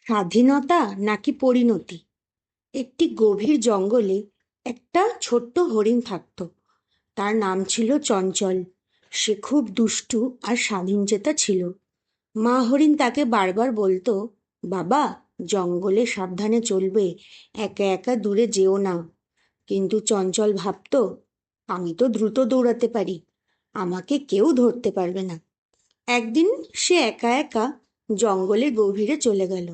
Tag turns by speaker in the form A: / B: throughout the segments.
A: স্বাধীনতা নাকি পরিণতি? একটি গভীর জঙ্গলে একটা ছোট্ট হরিণ থাকতো। তার নাম ছিল চঞ্চল। সে খুব দুষ্টু আর স্বাধীনচেতা ছিল। মা হরিণ তাকে বারবার বলতো, বাবা, জঙ্গলে সাবধানে চলবে, একা একা দূরে যেও না। কিন্তু চঞ্চল ভাবতো, আমি তো দ্রুত দৌড়াতে পারি, আমাকে কেউ ধরতে পারবে না। একদিন সে একা একা জঙ্গলের গভীরে চলে গেল।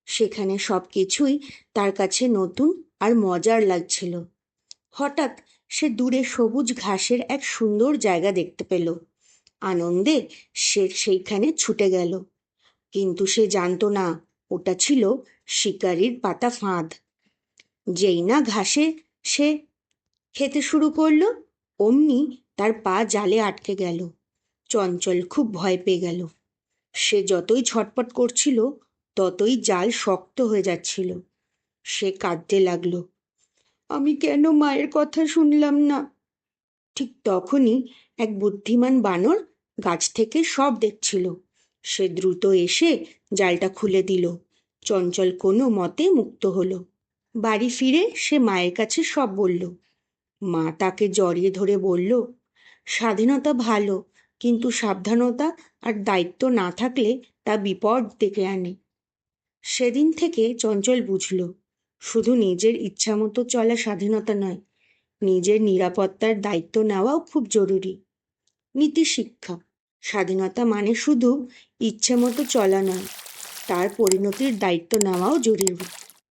A: সেখানে সব কিছুই তার কাছে নতুন আর মজার লাগছিল। হঠাৎ সে দূরে সবুজ ঘাসের এক সুন্দর জায়গা দেখতে পেল। আনন্দে সে সেইখানে ছুটে গেল। কিন্তু সে জানতো না ওটা ছিল শিকারির পাতা ফাঁদ। যেই না ঘাসে সে খেতে শুরু করলো, অমনি তার পা জালে আটকে গেল। চঞ্চল খুব ভয় পেয়ে গেল। সে যতই ছটপট করছিল, ততই জাল শক্ত হয়ে যাচ্ছিল। সে কাঁদতে লাগলো, আমি কেন মায়ের কথা শুনলাম না? ঠিক তখনই এক বুদ্ধিমান বানর গাছ থেকে সব দেখছিল। সে দ্রুত এসে জালটা খুলে দিল। চঞ্চল কোনো মতে মুক্ত হলো। বাড়ি ফিরে সে মায়ের কাছে সব বলল। মা তাকে জড়িয়ে ধরে বলল, স্বাধীনতা ভালো, কিন্তু সাবধানতা আর দায়িত্ব না থাকলে তা বিপদ ডেকে আনে। সেদিন থেকে চঞ্চল বুঝল, শুধু নিজের ইচ্ছামতো চলা স্বাধীনতা নয়, নিজের নিরাপত্তার দায়িত্ব নেওয়াও খুব জরুরি। নীতি শিক্ষা: স্বাধীনতা মানে শুধু ইচ্ছে মতো চলা নয়, তার পরিণতির দায়িত্ব নেওয়াও জরুরি।